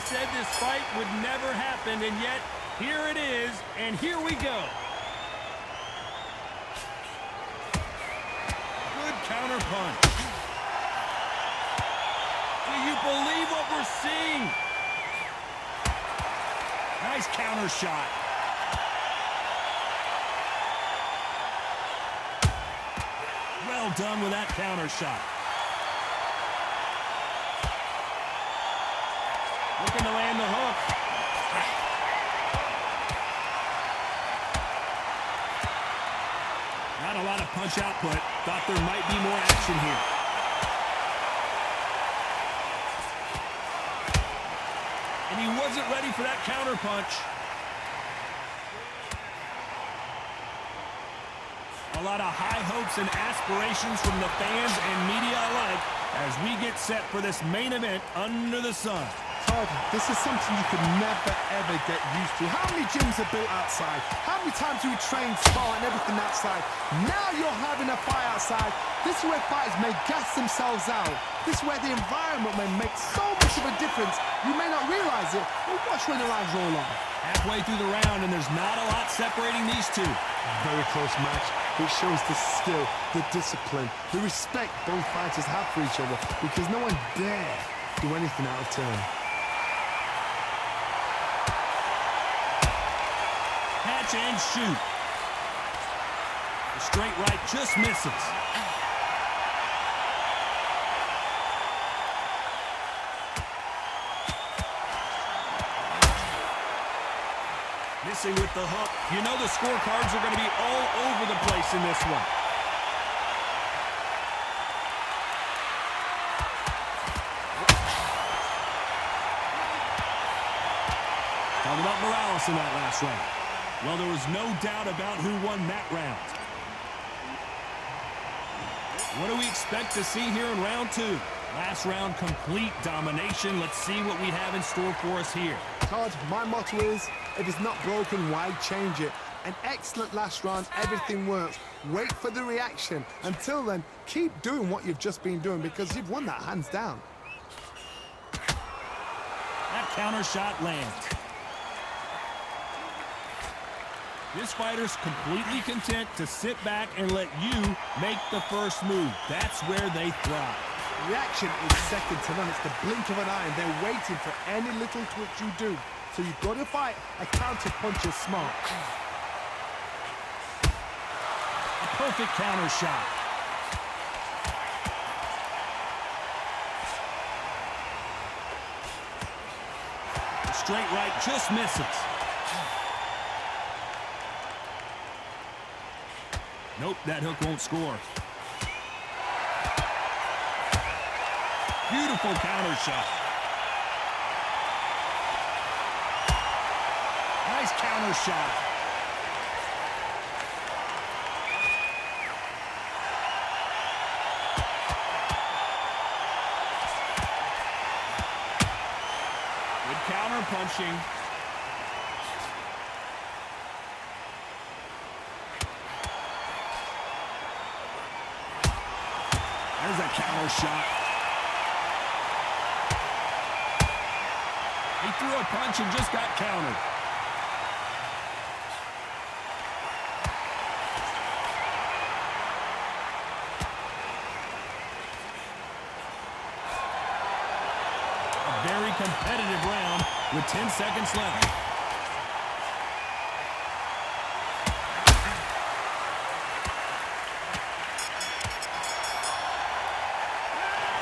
said this fight would never happen, and yet here it is, and here we go. Good counter punch. Do you believe what we're seeing? Nice counter shot. Well done with that counter shot. Looking to land the hook. Not a lot of punch output. Thought there might be more action here. And he wasn't ready for that counter punch. A lot of high hopes and aspirations from the fans and media alike as we get set for this main event under the sun. Todd, this is something you could never, ever get used to. How many gyms are built outside? How many times do we train, spar, and everything outside? Now you're having a fight outside. This is where fighters may gas themselves out. This is where the environment may make so much of a difference. You may not realize it, but watch when the lines roll on. Halfway through the round, and there's not a lot separating these two. Very close match. It shows the skill, the discipline, the respect both fighters have for each other, because no one dare do anything out of turn. Catch and shoot. The straight right just misses. Missing with the hook. You know the scorecards are going to be all over the place in this one. Talking about Morales in that last round. Well, there was no doubt about who won that round. What do we expect to see here in round two? Last round, complete domination. Let's see what we have in store for us here. Todd, my motto is, if it's not broken, why change it? An excellent last round, everything works. Wait for the reaction. Until then, keep doing what you've just been doing because you've won that hands down. That counter shot lands. This fighter's completely content to sit back and let you make the first move. That's where they thrive. Reaction is second to none. It's the blink of an eye, and they're waiting for any little twitch you do. So you've got to fight a counter punch is smart. A perfect counter shot. The straight right just misses. Nope, that hook won't score. Beautiful counter shot. Nice counter shot. Good counter punching. There's a counter shot. He threw a punch and just got countered. A very competitive round with 10 seconds left.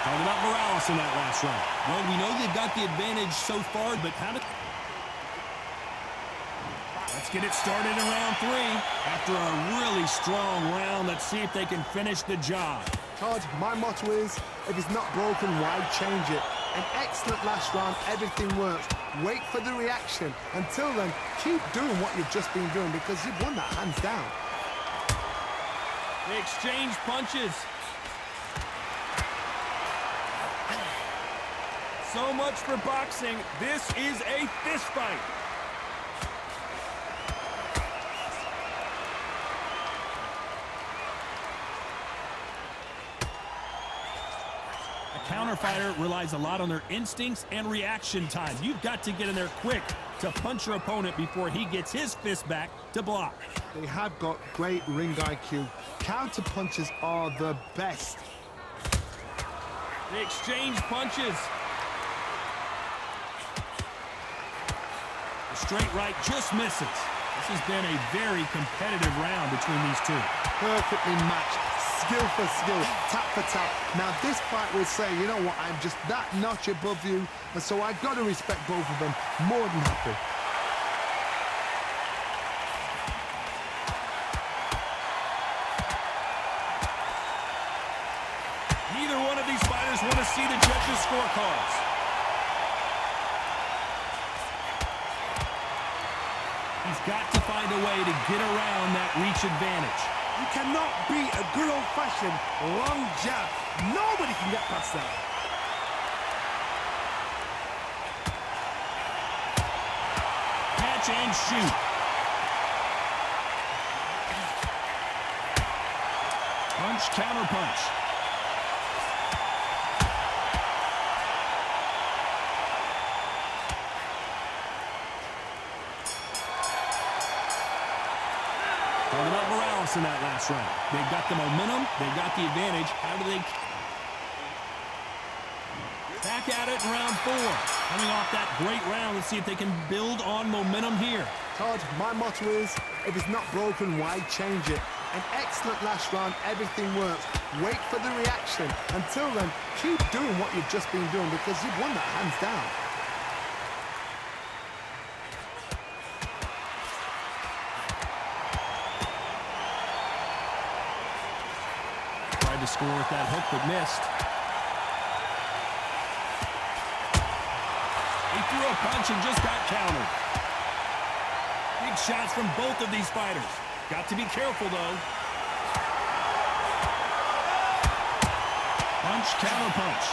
Talking about Morales in that last round. Well, we know they've got the advantage so far, but how did... Let's get it started in round three. After a really strong round, let's see if they can finish the job. Todd, my motto is, if it's not broken, why change it? An excellent last round, everything works. Wait for the reaction. Until then, keep doing what you've just been doing because you've won that hands down. They exchange punches. So much for boxing. This is a fist fight. A counter counter fighter relies a lot on their instincts and reaction time. You've got to get in there quick to punch your opponent before he gets his fist back to block. They have got great ring IQ. Counter punches are the best. They exchange punches. The straight right just misses. This has been a very competitive round between these two. Perfectly matched, skill for skill, tap for tap. Now this fight will say, you know what, I'm just that notch above you, and so I've got to respect both of them more than happy. Neither one of these fighters want to see the judges' scorecards. He's got to find a way to get around that reach advantage. You cannot beat a good old-fashioned long jab. Nobody can get past that. Catch and shoot. Punch, counter punch. Talking about Morales in that last round. They've got the momentum. They've got the advantage. How do they... Back at it in round 4. Coming off that great round, let's see if they can build on momentum here. Todd, my motto is, if it's not broken, why change it? An excellent last round, everything works. Wait for the reaction. Until then, keep doing what you've just been doing because you've won that hands down. Tried to score with that hook but missed. He threw a punch and just got countered. Big shots from both of these fighters. Got to be careful, though. Punch, counter punch.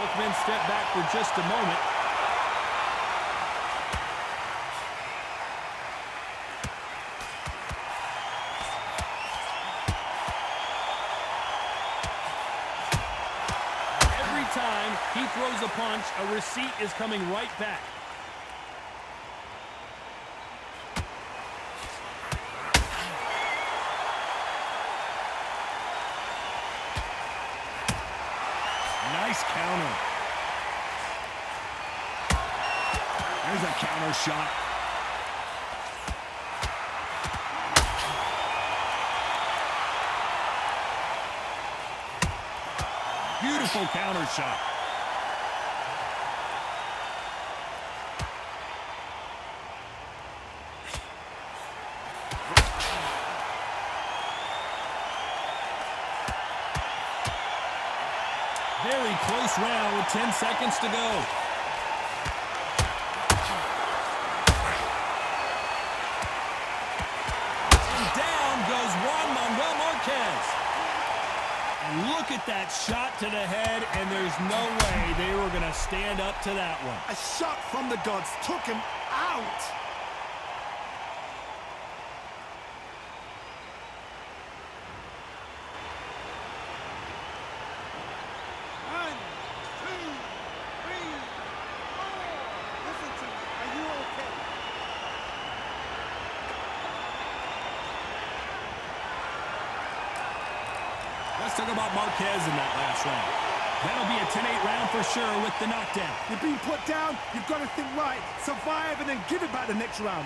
Both men step back for just a moment. Time he throws a punch, a receipt is coming right back. Nice counter. There's a counter shot. Beautiful counter shot. Very close round with 10 seconds to go. And down goes Juan Manuel Marquez. Look at that shot to the head, and there's no way they were going to stand up to that one. A shot from the gods took him out. One, two, three, four. Listen to me. Are you okay? Let's talk about Marquez in that last round. That'll be a 10-8 round for sure with the knockdown. You're being put down, you've got to think right, survive, and then give it back the next round.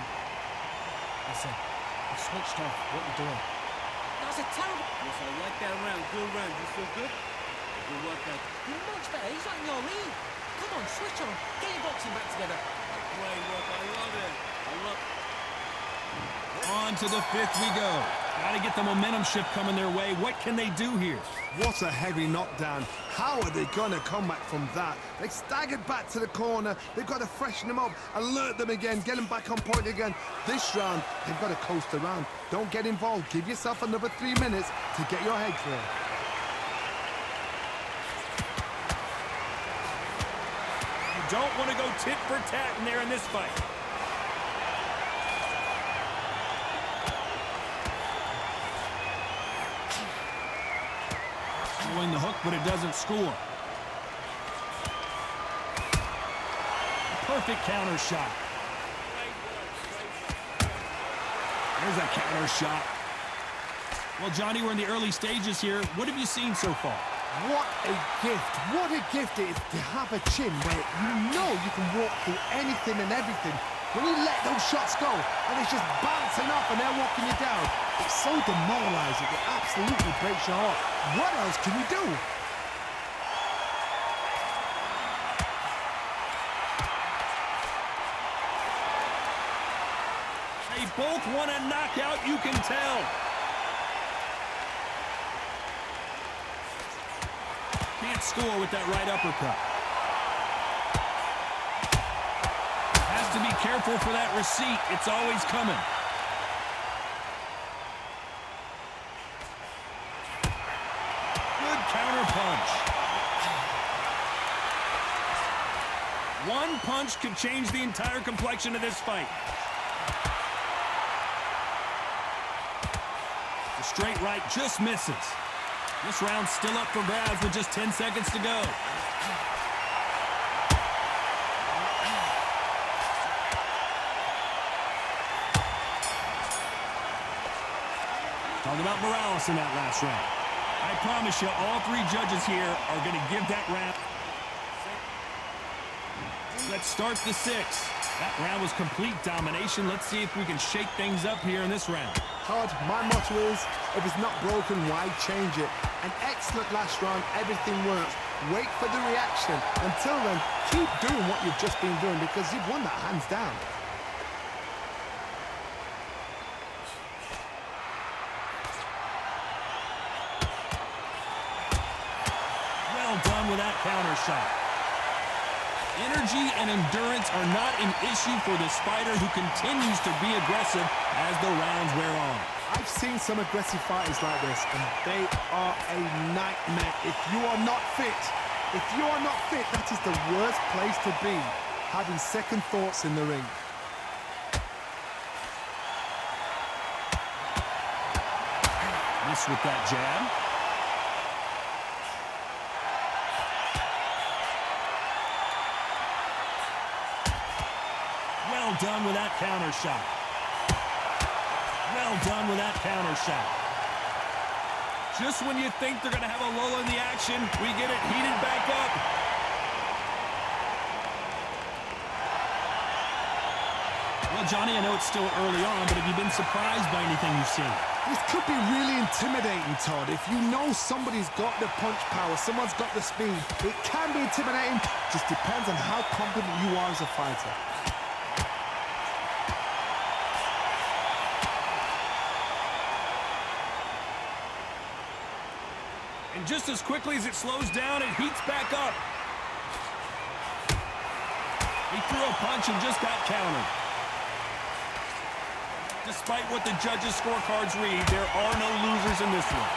Listen, I switched off. What you doing? That was a terrible... Yes, I like that round. Good round. You feel good? Good workout. You're much better. He's not in your league. Come on, switch on. Get your boxing back together. Great work. I love it. I love it. On to the 5th we go. Got to get the momentum shift coming their way. What can they do here? What a heavy knockdown. How are they going to come back from that? They staggered back to the corner. They've got to freshen them up, alert them again, get them back on point again. This round, they've got to coast around. Don't get involved. Give yourself another 3 minutes to get your head clear. You don't want to go tit for tat in there in this fight. Throwing the hook, but it doesn't score. Perfect counter shot. There's a counter shot. Well, Johnny, we're in the early stages here. What have you seen so far? What a gift. What a gift it is to have a chin where you know you can walk through anything and everything. When you let those shots go and it's just bouncing off and they're walking you down, it's so demoralizing. It absolutely breaks your heart. What else can you do? They both want a knockout, you can tell. Can't score with that right uppercut. Has to be careful for that receipt. It's always coming. Good counter punch. One punch could change the entire complexion of this fight. The straight right just misses. This round's still up for grabs with just 10 seconds to go. Talking about Morales in that last round. I promise you, all three judges here are going to give that round. Let's start the sixth. That round was complete domination. Let's see if we can shake things up here in this round. Todd, my motto is, if it's not broken, why change it? An excellent last round, everything works. Wait for the reaction. Until then, keep doing what you've just been doing because you've won that hands down. Well done with that counter shot. Energy and endurance are not an issue for this fighter who continues to be aggressive as the rounds wear on. I've seen some aggressive fighters like this, and they are a nightmare. If you are not fit, that is the worst place to be, having second thoughts in the ring. Miss with that jab. Well done with that counter shot. Well done with that counter shot. Just when you think they're going to have a lull in the action, we get it heated back up. Well, Johnny, I know it's still early on, but have you been surprised by anything you've seen? This could be really intimidating, Todd. If you know somebody's got the punch power, someone's got the speed, it can be intimidating. Just depends on how confident you are as a fighter. And just as quickly as it slows down, it heats back up. He threw a punch and just got countered. Despite what the judges' scorecards read, there are no losers in this one.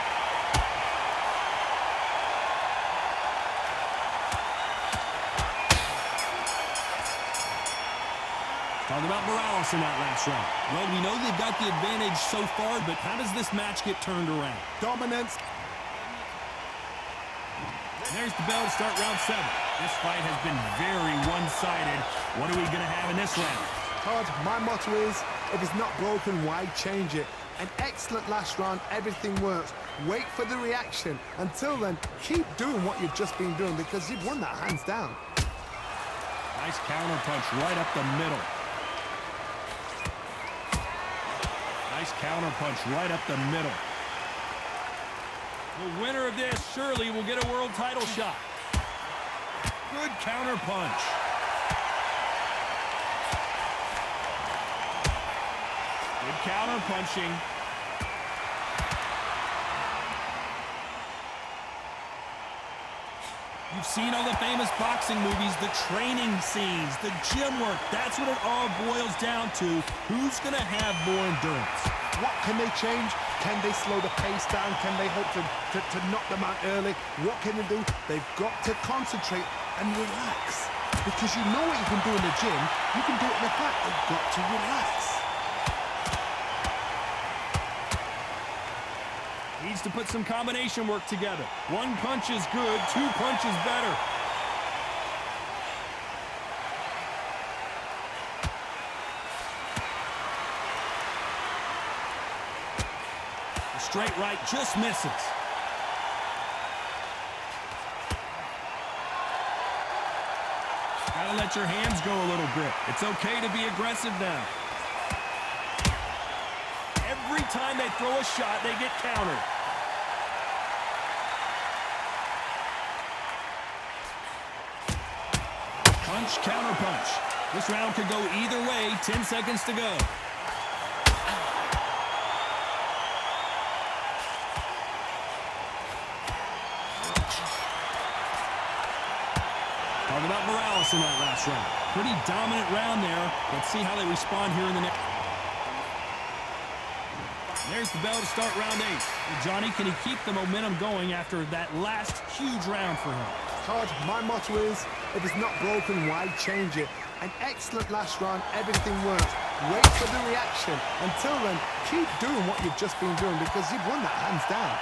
Talking about Morales in that last round. Well, we know they've got the advantage so far, but how does this match get turned around? Dominance. There's the bell to start round 7. This fight has been very one-sided. What are we going to have in this round? Todd, my motto is, if it's not broken, why change it? An excellent last round, everything works. Wait for the reaction. Until then, keep doing what you've just been doing because you've won that hands down. Nice counter punch right up the middle. Nice counter punch right up the middle. The winner of this surely will get a world title shot. Good counter punch. Good counter punching. You've seen all the famous boxing movies, the training scenes, the gym work. That's what it all boils down to. Who's going to have more endurance? What can they change? Can they slow the pace down? Can they hope to knock them out early? What can they do? They've got to concentrate and relax. Because you know what you can do in the gym, you can do it in the fight. They've got to relax. He's needs to put some combination work together. One punch is good, two punches better. The straight right just misses. Gotta let your hands go a little bit. It's okay to be aggressive now. Every time they throw a shot, they get countered. Punch, counter punch. This round could go either way. 10 seconds to go. Talk about Morales in that last round. Pretty dominant round there. Let's see how they respond here in the next. There's the bell to start round 8. Well, Johnny, can he keep the momentum going after that last huge round for him? Todd, my motto is, if it's not broken, why change it? An excellent last round, everything works. Wait for the reaction. Until then, keep doing what you've just been doing because you've won that hands down.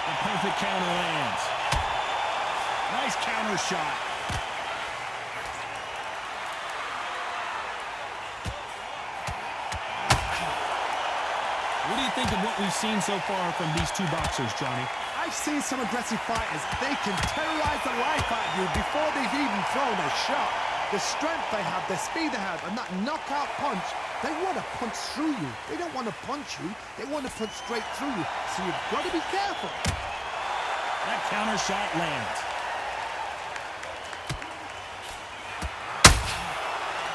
The perfect counter lands. Nice counter shot. What do you think of what we've seen so far from these two boxers, Johnny? I've seen some aggressive fighters. They can terrorize the life out of you before they've even thrown a shot. The strength they have, the speed they have, and that knockout punch, they want to punch through you. They don't want to punch you. They want to punch straight through you. So you've got to be careful. That counter shot lands.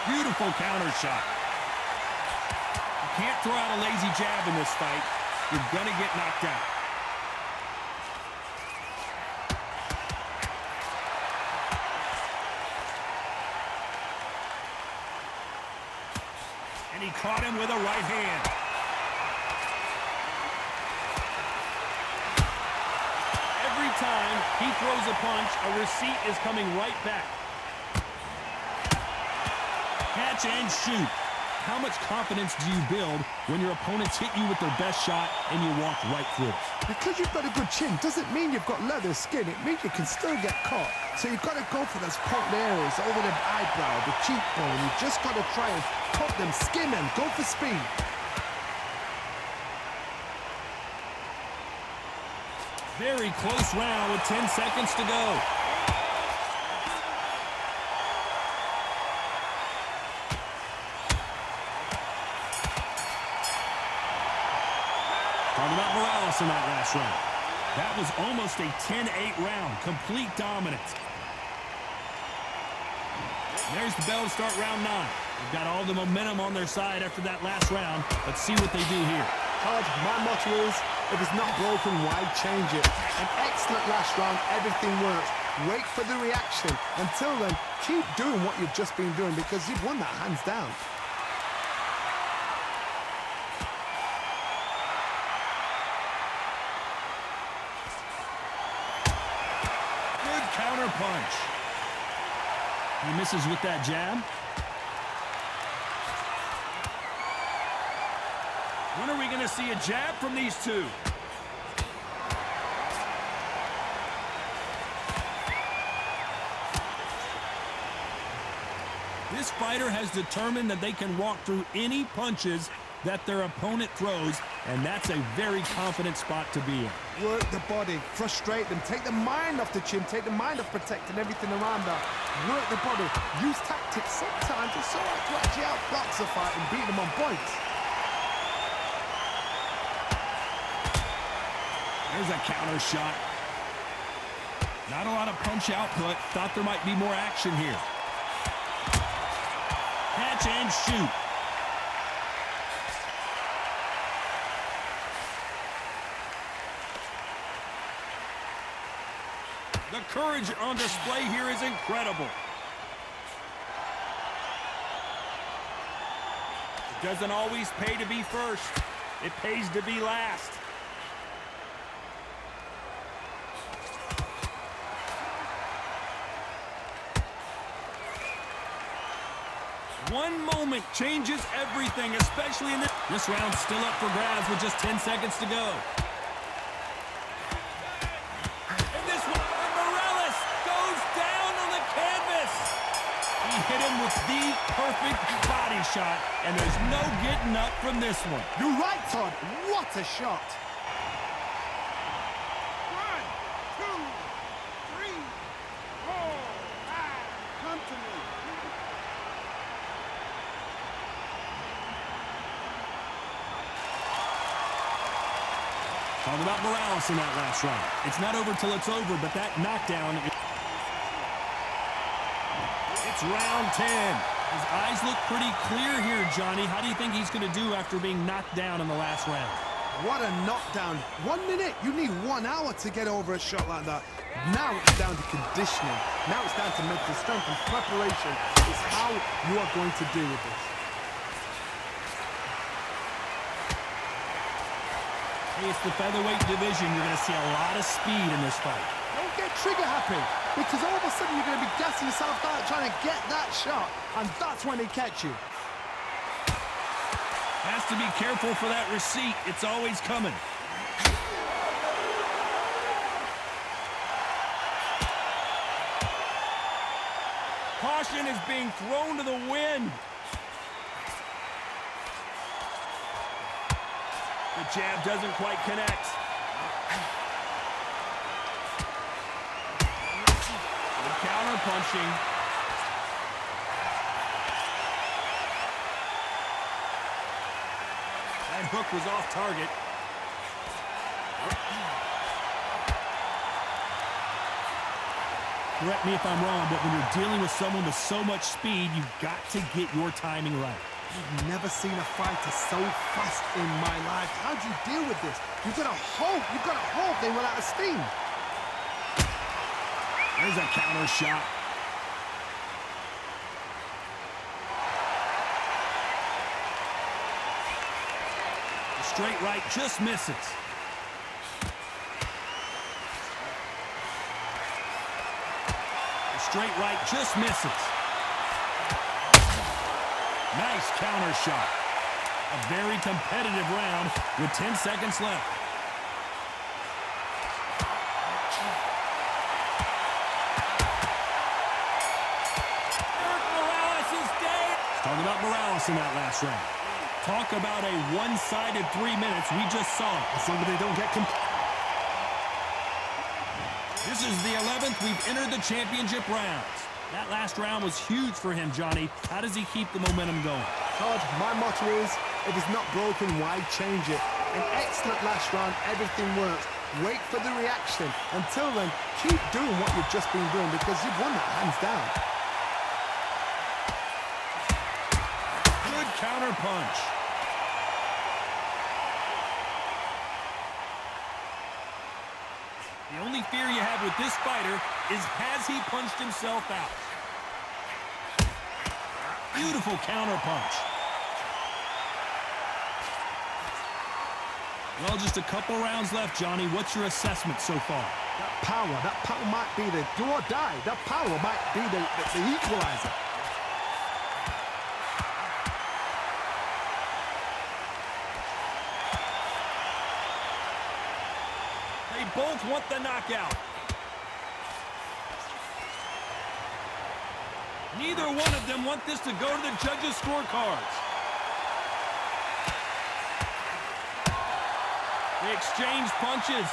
Beautiful counter shot. You can't throw out a lazy jab in this fight. You're going to get knocked out. And he caught him with a right hand. Every time he throws a punch, a receipt is coming right back. Catch and shoot. How much confidence do you build when your opponents hit you with their best shot and you walk right through it? Because you've got a good chin doesn't mean you've got leather skin. It means you can still get caught. So you've got to go for those point areas over the eyebrow, the cheekbone. You've just got to try and pop them, skim them, go for speed. Very close round with 10 seconds to go. Talking about Morales in that last round. That was almost a 10-8 round. Complete dominance. There's the bell to start round 9. They've got all the momentum on their side after that last round. Let's see what they do here. Todd, my motto is, if it's not broken, why change it? An excellent last round, everything works. Wait for the reaction. Until then, keep doing what you've just been doing because you've won that hands down. Good counter punch. He misses with that jab. When are we going to see a jab from these two? This fighter has determined that they can walk through any punches that their opponent throws, and that's a very confident spot to be in. Work the body, frustrate them, take the mind off the chin, take the mind off protecting everything around that. Work the body, use tactics. Sometimes it's all right to actually outbox a fight and beat them on points. There's a counter shot. Not a lot of punch output. Thought there might be more action here. Catch and shoot. The courage on display here is incredible. It doesn't always pay to be first. It pays to be last. One moment changes everything, especially in this. This round's still up for grabs with just 10 seconds to go. And this one, Morales goes down on the canvas. He hit him with the perfect body shot, and there's no getting up from this one. You're right, Todd. What a shot. 1, 2, 3, 4, 5. Come to me. Talk about Morales in that last round. It's not over till it's over, but that knockdown. It's round 10. His eyes look pretty clear here, Johnny. How do you think he's going to do after being knocked down in the last round? What a knockdown. 1 minute. You need 1 hour to get over a shot like that. Now it's down to conditioning. Now it's down to mental strength and preparation. It's how you are going to deal with this. Hey, it's the featherweight division. You're going to see a lot of speed in this fight. Don't get trigger happy, because all of a sudden you're going to be gassing yourself out trying to get that shot, and that's when they catch you. Has to be careful for that receipt. It's always coming. Caution is being thrown to the wind. The jab doesn't quite connect. Good counter punching. That hook was off target. Correct me if I'm wrong, but when you're dealing with someone with so much speed, you've got to get your timing right. I've never seen a fighter so fast in my life. How do you deal with this? You've got to hope they run out of steam. There's a counter shot. The straight right just misses. The straight right just misses. Nice counter shot. A very competitive round with 10 seconds left. Morales is dead. Talk about Morales in that last round. Talk about a one-sided 3 minutes. We just saw it. As long as they don't get This is the 11th we've entered the championship rounds. That last round was huge for him, Johnny. How does he keep the momentum going? Todd, my motto is, if it's not broken, why change it? An excellent last round, everything works. Wait for the reaction. Until then, keep doing what you've just been doing, because you've won that hands down. Good counter punch. The only fear you have with this fighter is, has he punched himself out? Beautiful counter punch. Well, just a couple rounds left, Johnny. What's your assessment so far? That power might be the do or die. That power might be the equalizer. They both want the knockout. Neither one of them want this to go to the judges' scorecards. They exchange punches.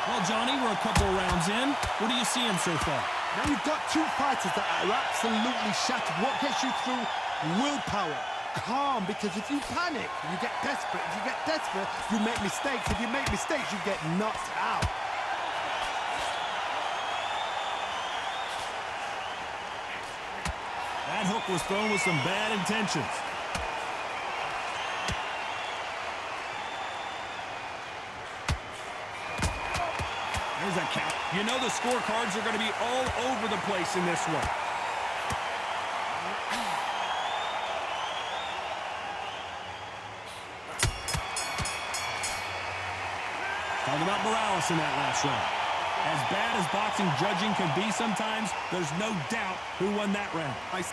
Well, Johnny, we're a couple rounds in. What are you seeing so far? Now you've got two fighters that are absolutely shattered. What gets you through? Willpower. Calm, because if you panic, you get desperate. If you get desperate, you make mistakes. If you make mistakes, you get knocked out. That hook was thrown with some bad intentions. There's a count. You know the scorecards are going to be all over the place in this one. Talk about Morales in that last round. As bad as boxing judging can be sometimes, there's no doubt who won that round. And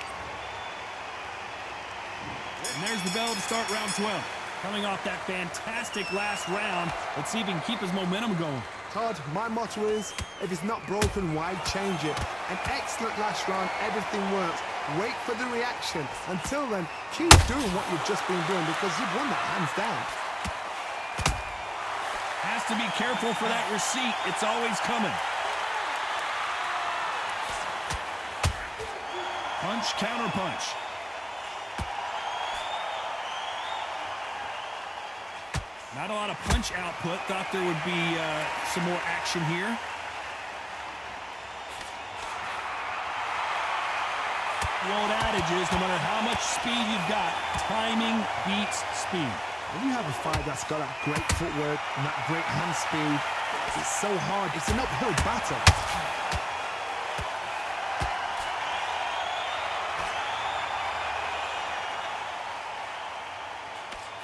there's the bell to start round 12. Coming off that fantastic last round, let's see if he can keep his momentum going. Todd, my motto is, if it's not broken, why change it? An excellent last round, everything works. Wait for the reaction. Until then, keep doing what you've just been doing because you've won that hands down. Has to be careful for that receipt. It's always coming. Punch, counter punch. Not a lot of punch output. Thought there would be some more action here. The old adage is, no matter how much speed you've got, timing beats speed. When you have a fight that's got that great footwork and that great hand speed, it's so hard. It's an uphill battle.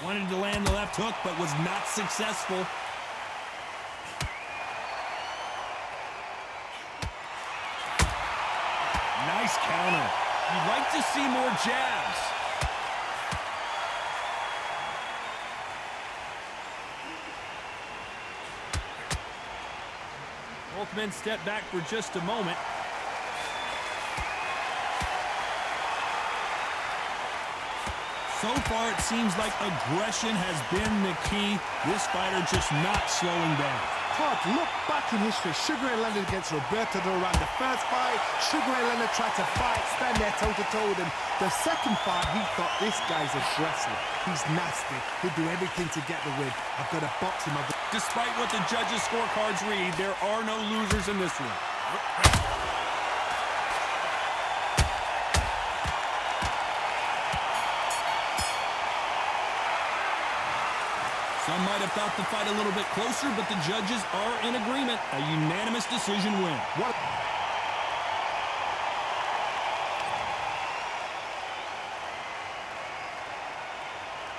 Wanted to land the left hook, but was not successful. Nice counter. You'd like to see more jabs. Both men step back for just a moment. So far, it seems like aggression has been the key. This fighter just not slowing down. Todd, look back in history. Sugar Ray Leonard against Roberto Duran. The first fight, Sugar Ray Leonard tried to fight, stand there toe-to-toe with him. The second fight, he thought, this guy's aggressive. He's nasty. He'll do everything to get the win. I've got to box him. Despite what the judges' scorecards read, there are no losers in this one. Some might have thought the fight a little bit closer, but the judges are in agreement. A unanimous decision win. What?